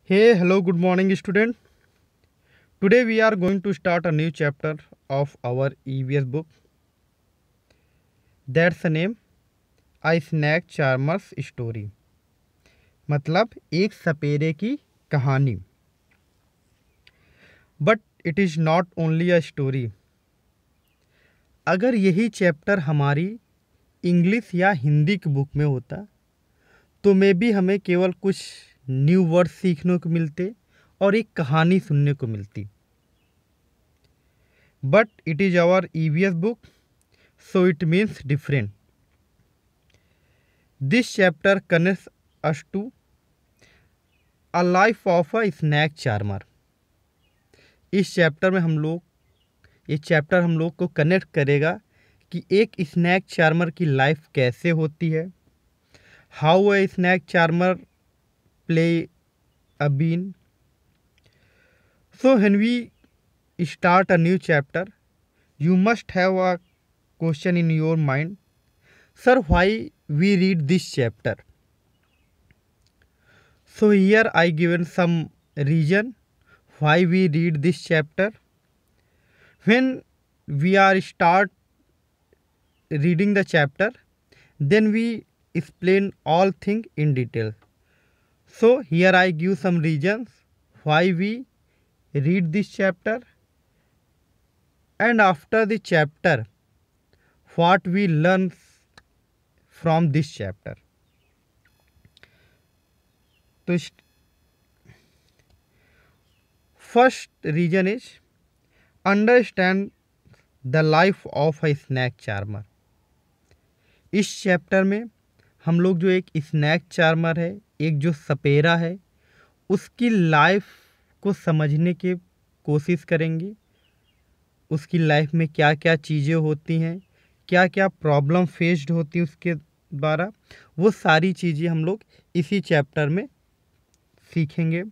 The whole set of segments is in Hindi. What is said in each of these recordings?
Hey, hello, good morning, student. Today we are going to start a new chapter of our EVS book. That's the name A Snack Charmer's Story. मतलब एक सपेरे की कहानी. But it is not only a story. अगर यही चैप्टर हमारी इंग्लिश या हिंदी की बुक में होता तो मे भी हमें केवल कुछ न्यू वर्ड सीखने को मिलते और एक कहानी सुनने को मिलती. But it is our EVS book, so it means different. This chapter connects us to a life of a snack charmer. इस चैप्टर में ये चैप्टर हम लोग को कनेक्ट करेगा कि एक स्नैक चार्मर की लाइफ कैसे होती है. How a snake charmer play a been. So when we start a new chapter, you must have a question in your mind. Sir, why we read this chapter? So here I given some reason why we read this chapter. When we are start reading the chapter, then we explain all thing in detail. So here I give some reasons why we read this chapter. And after the chapter, what we learn from this chapter. तो first reason is understand the life of a snack charmer. इस चैप्टर में हम लोग जो एक स्नैक चार्मर है, एक जो सपेरा है, उसकी लाइफ को समझने की कोशिश करेंगे. उसकी लाइफ में क्या क्या चीज़ें होती हैं, क्या क्या प्रॉब्लम फेस्ड होती हैं उसके द्वारा, वो सारी चीज़ें हम लोग इसी चैप्टर में सीखेंगे.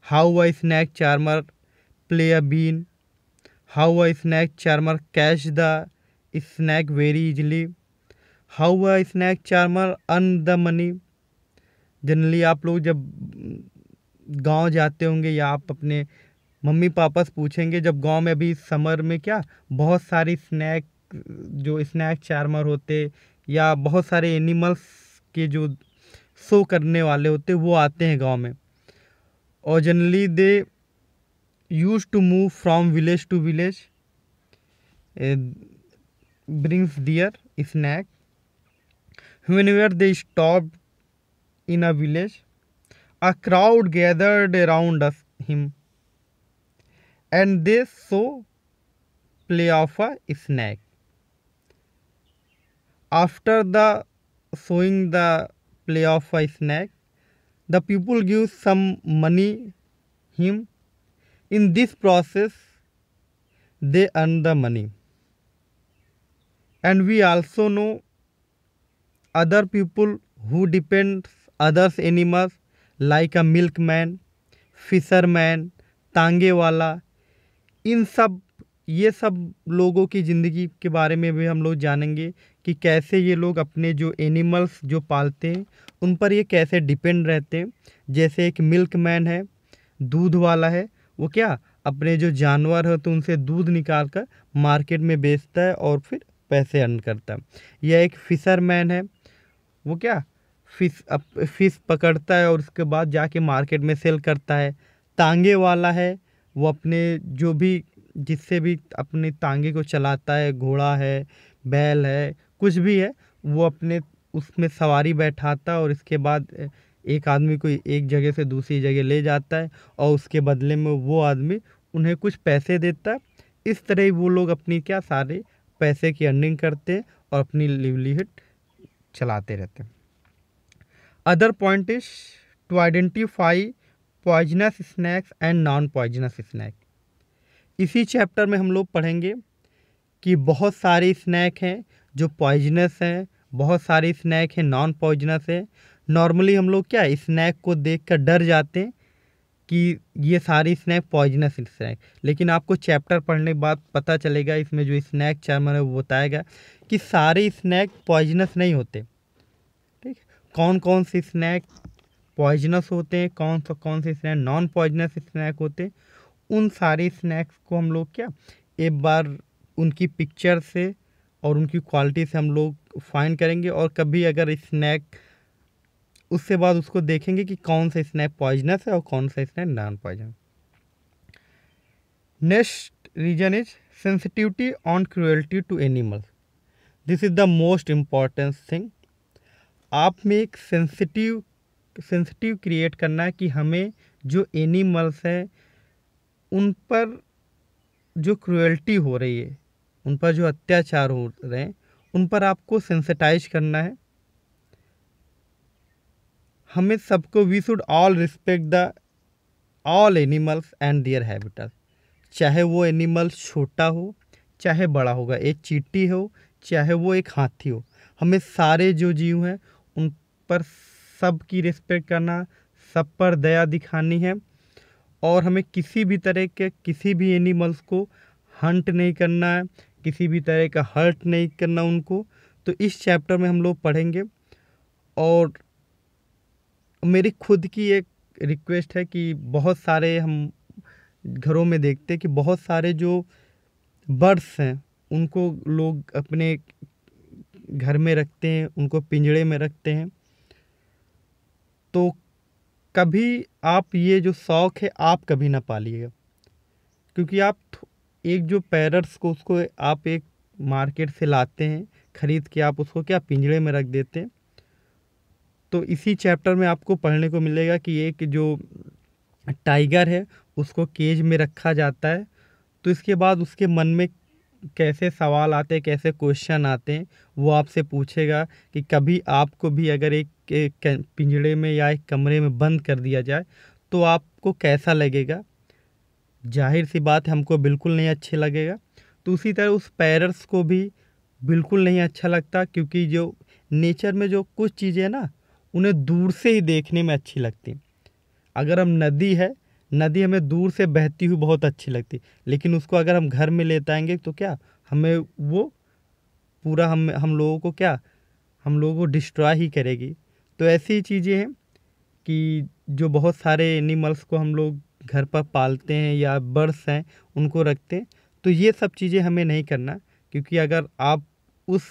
How a snake charmer play a been. How a snake charmer catch the snake very easily. How a snake charmer earn the money. Generally आप लोग जब गांव जाते होंगे या आप अपने मम्मी पापा से पूछेंगे, जब गांव में अभी समर में क्या बहुत सारी जो स्नैक चार्मर होते या बहुत सारे एनिमल्स के जो शो करने वाले होते वो आते हैं गांव में. और generally they use to move from village to village, brings their snake. Whenever they stop in a village, a crowd gathered around him and they saw play of a snack. After the showing the play of a snack, the people give some money him. In this process, they earn the money. And we also know other people who depend others animals like a milkman, fisherman, तांगे वाला. ये सब लोगों की ज़िंदगी के बारे में भी हम लोग जानेंगे कि कैसे ये लोग अपने जो एनिमल्स जो पालते हैं उन पर ये कैसे डिपेंड रहते हैं. जैसे एक मिल्कमैन है, दूध वाला है, वो क्या अपने जो जानवर है तो उनसे दूध निकाल कर मार्केट में बेचता है और फिर पैसे अर्न करता है. या एक फिशरमैन है, वो क्या फिश पकड़ता है और उसके बाद जाके मार्केट में सेल करता है. तांगे वाला है, वो अपने जो भी जिससे भी अपने तांगे को चलाता है, घोड़ा है, बैल है, कुछ भी है, वो अपने उसमें सवारी बैठाता है और इसके बाद एक आदमी को एक जगह से दूसरी जगह ले जाता है और उसके बदले में वो आदमी उन्हें कुछ पैसे देता है. इस तरह वो लोग अपनी क्या सारे पैसे की अर्निंग करते हैं और अपनी लिवलीहुड चलाते रहते हैं. Other point is to identify poisonous snakes and non poisonous snake. इसी चैप्टर में हम लोग पढ़ेंगे कि बहुत सारे स्नैक हैं जो पॉइजनस हैं, बहुत सारे स्नैक हैं नॉन पॉइजनस हैं. नॉर्मली हम लोग क्या स्नैक को देखकर डर जाते हैं कि ये सारे स्नैक पॉइजनस स्नैक, लेकिन आपको चैप्टर पढ़ने के बाद पता चलेगा, इसमें जो स्नैक चार्मर है वो बताएगा कि सारे स्नैक पॉइजनस नहीं होते. ठीक, कौन कौन से स्नैक पॉइजनस होते हैं, कौन से स्नैक नॉन पॉइजनस स्नैक होते हैं, उन सारे स्नैक्स को हम लोग क्या एक बार उनकी पिक्चर से और उनकी क्वालिटी से हम लोग फाइंड करेंगे, और कभी अगर स्नैक उससे बाद उसको देखेंगे कि कौन सा स्नैक पॉइजनस है और कौन सा snake non poisonous. Next reason is sensitivity on cruelty to animals. This is the most important thing. आप में एक सेंसिटिव क्रिएट करना है कि हमें जो एनिमल्स हैं उन पर जो क्रुएल्टी हो रही है, उन पर जो अत्याचार हो रहे हैं, उन पर आपको सेंसिटाइज करना है। हमें सबको we should all respect the all animals and their habitat. चाहे वो एनिमल छोटा हो चाहे बड़ा होगा, एक चींटी हो चाहे वो एक हाथी हो, हमें सारे जो जीव हैं उन पर सब की रिस्पेक्ट करना, सब पर दया दिखानी है, और हमें किसी भी तरह के किसी भी एनिमल्स को हंट नहीं करना है, किसी भी तरह का हर्ट नहीं करना उनको। तो इस चैप्टर में हम लोग पढ़ेंगे। और मेरी खुद की एक रिक्वेस्ट है कि बहुत सारे हम घरों में देखते हैं कि बहुत सारे जो बर्ड्स हैं उनको लोग अपने घर में रखते हैं, उनको पिंजड़े में रखते हैं। तो कभी आप ये जो शौक़ है आप कभी ना पालिएगा, क्योंकि आप एक जो पैरट्स को उसको आप एक मार्केट से लाते हैं ख़रीद के, आप उसको क्या पिंजड़े में रख देते हैं। तो इसी चैप्टर में आपको पढ़ने को मिलेगा कि एक जो टाइगर है उसको केज में रखा जाता है, तो इसके बाद उसके मन में कैसे सवाल आते हैं, कैसे क्वेश्चन आते हैं, वो आपसे पूछेगा कि कभी आपको भी अगर एक पिंजड़े में या एक कमरे में बंद कर दिया जाए तो आपको कैसा लगेगा। जाहिर सी बात है हमको बिल्कुल नहीं अच्छे लगेगा। तो उसी तरह उस पैरट्स को भी बिल्कुल नहीं अच्छा लगता, क्योंकि जो नेचर में जो कुछ चीज़ें ना उन्हें दूर से ही देखने में अच्छी लगती। अगर हम नदी हमें दूर से बहती हुई बहुत अच्छी लगती, लेकिन उसको अगर हम घर में लेते आएंगे तो क्या हमें वो पूरा हम लोगों को डिस्ट्रॉय ही करेगी। तो ऐसी चीज़ें हैं कि जो बहुत सारे एनिमल्स को हम लोग घर पर पालते हैं या बर्ड्स हैं उनको रखते हैं, तो ये सब चीज़ें हमें नहीं करना। क्योंकि अगर आप उस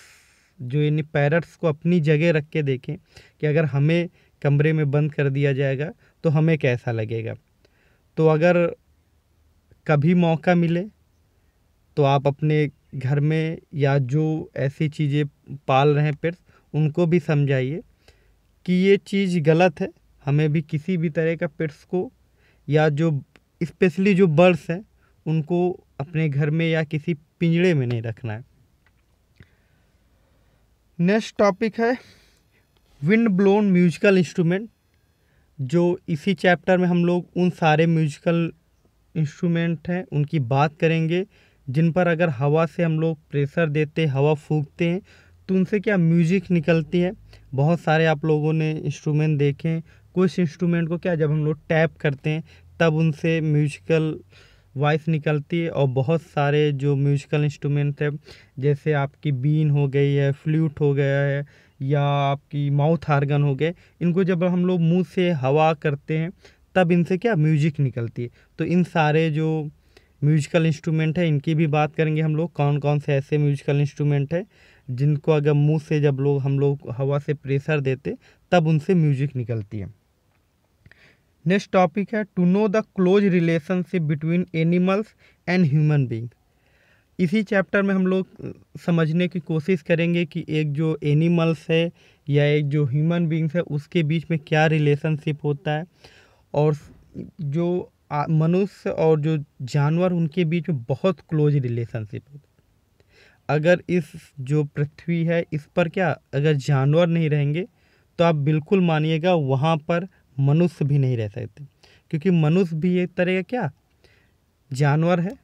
जो इन पैरट्स को अपनी जगह रख के देखें कि अगर हमें कमरे में बंद कर दिया जाएगा तो हमें कैसा लगेगा। तो अगर कभी मौका मिले तो आप अपने घर में या जो ऐसी चीज़ें पाल रहे हैं पेट्स उनको भी समझाइए कि ये चीज़ गलत है। हमें भी किसी भी तरह का पेट्स को या जो स्पेशली जो बर्ड्स हैं उनको अपने घर में या किसी पिंजड़े में नहीं रखना है। नेक्स्ट टॉपिक है विंड ब्लोन म्यूजिकल इंस्ट्रूमेंट। जो इसी चैप्टर में हम लोग उन सारे म्यूजिकल इंस्ट्रूमेंट हैं उनकी बात करेंगे जिन पर अगर हवा से हम लोग प्रेशर देते, हवा फूंकते हैं तो उनसे क्या म्यूजिक निकलती है। बहुत सारे आप लोगों ने इंस्ट्रूमेंट देखे हैं। कुछ इंस्ट्रूमेंट को क्या जब हम लोग टैप करते हैं तब उनसे म्यूजिकल वॉइस निकलती है, और बहुत सारे जो म्यूजिकल इंस्ट्रूमेंट है जैसे आपकी बीन हो गई है, फ्लूट हो गया है, या आपकी माउथ ऑर्गन हो गए, इनको जब हम लोग मुंह से हवा करते हैं तब इनसे क्या म्यूजिक निकलती है। तो इन सारे जो म्यूजिकल इंस्ट्रूमेंट है इनकी भी बात करेंगे हम लोग, कौन कौन से ऐसे म्यूजिकल इंस्ट्रूमेंट है जिनको अगर मुंह से जब हम लोग हवा से प्रेशर देते तब उनसे म्यूजिक निकलती है। नेक्स्ट टॉपिक है to know the close relationship between animals and human being. इसी चैप्टर में हम लोग समझने की कोशिश करेंगे कि एक जो एनिमल्स है या एक जो ह्यूमन बीइंग्स है उसके बीच में क्या रिलेशनशिप होता है, और जो मनुष्य और जो जानवर उनके बीच में बहुत क्लोज रिलेशनशिप होता है। अगर इस जो पृथ्वी है इस पर क्या अगर जानवर नहीं रहेंगे तो आप बिल्कुल मानिएगा वहाँ पर मनुष्य भी नहीं रह सकते, क्योंकि मनुष्य भी एक तरह का क्या जानवर है।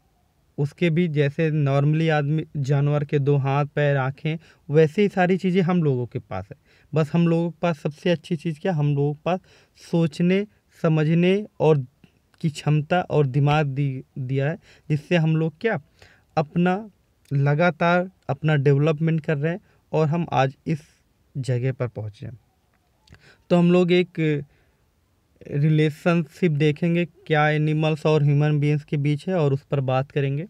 उसके भी जैसे नॉर्मली आदमी जानवर के 2 हाथ पैर आँखें, वैसे ही सारी चीज़ें हम लोगों के पास है। बस हम लोगों के पास सबसे अच्छी चीज़ क्या, हम लोगों के पास सोचने समझने और की क्षमता और दिमाग दिया है, जिससे हम लोग क्या अपना लगातार अपना डेवलपमेंट कर रहे हैं और हम आज इस जगह पर पहुँचे हैं। तो हम लोग एक रिलेशनशिप देखेंगे क्या एनिमल्स और ह्यूमन बीइंग्स के बीच है, और उस पर बात करेंगे।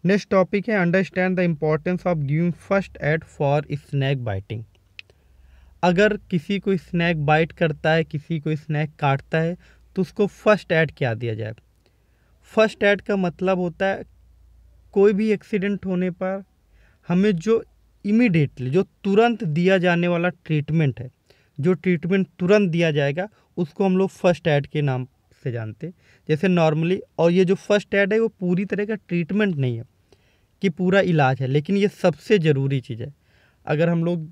नेक्स्ट टॉपिक है understand the importance of giving first aid for snake biting. अगर किसी को स्नैक बाइट करता है, किसी को स्नैक काटता है, तो उसको फर्स्ट एड क्या दिया जाए। फर्स्ट एड का मतलब होता है कोई भी एक्सीडेंट होने पर हमें जो इमीडिएटली, जो तुरंत दिया जाने वाला ट्रीटमेंट है, जो ट्रीटमेंट तुरंत दिया जाएगा, उसको हम लोग फर्स्ट एड के नाम से जानते हैं। जैसे नॉर्मली, और ये जो फर्स्ट एड है वो पूरी तरह का ट्रीटमेंट नहीं है कि पूरा इलाज है, लेकिन ये सबसे ज़रूरी चीज़ है। अगर हम लोग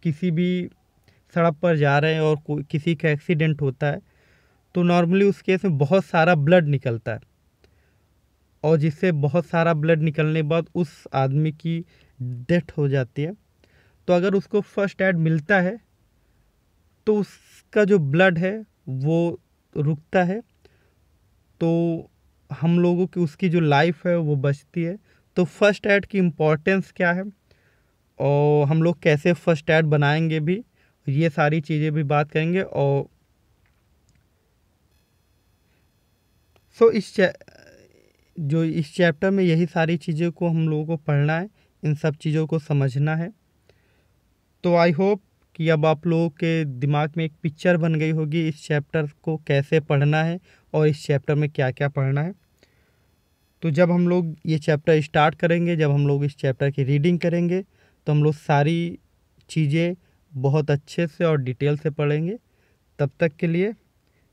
किसी भी सड़क पर जा रहे हैं और किसी का एक्सीडेंट होता है, तो नॉर्मली उस केस में बहुत सारा ब्लड निकलता है, और जिससे बहुत सारा ब्लड निकलने के बाद उस आदमी की डेथ हो जाती है। तो अगर उसको फर्स्ट एड मिलता है तो उसका जो ब्लड है वो रुकता है, तो हम लोगों की, उसकी जो लाइफ है वो बचती है। तो फर्स्ट एड की इम्पोर्टेंस क्या है, और हम लोग कैसे फर्स्ट एड बनाएंगे भी, ये सारी चीज़ें भी बात करेंगे। और सो इस चैप्टर में यही सारी चीज़ों को हम लोगों को पढ़ना है, इन सब चीज़ों को समझना है। तो आई होप कि अब आप लोगों के दिमाग में एक पिक्चर बन गई होगी इस चैप्टर को कैसे पढ़ना है और इस चैप्टर में क्या क्या पढ़ना है। तो जब हम लोग ये चैप्टर स्टार्ट करेंगे, जब हम लोग इस चैप्टर की रीडिंग करेंगे, तो हम लोग सारी चीज़ें बहुत अच्छे से और डिटेल से पढ़ेंगे। तब तक के लिए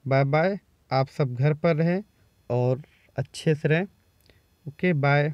बाय बाय। आप सब घर पर रहें और अच्छे से रहें। Okay bye.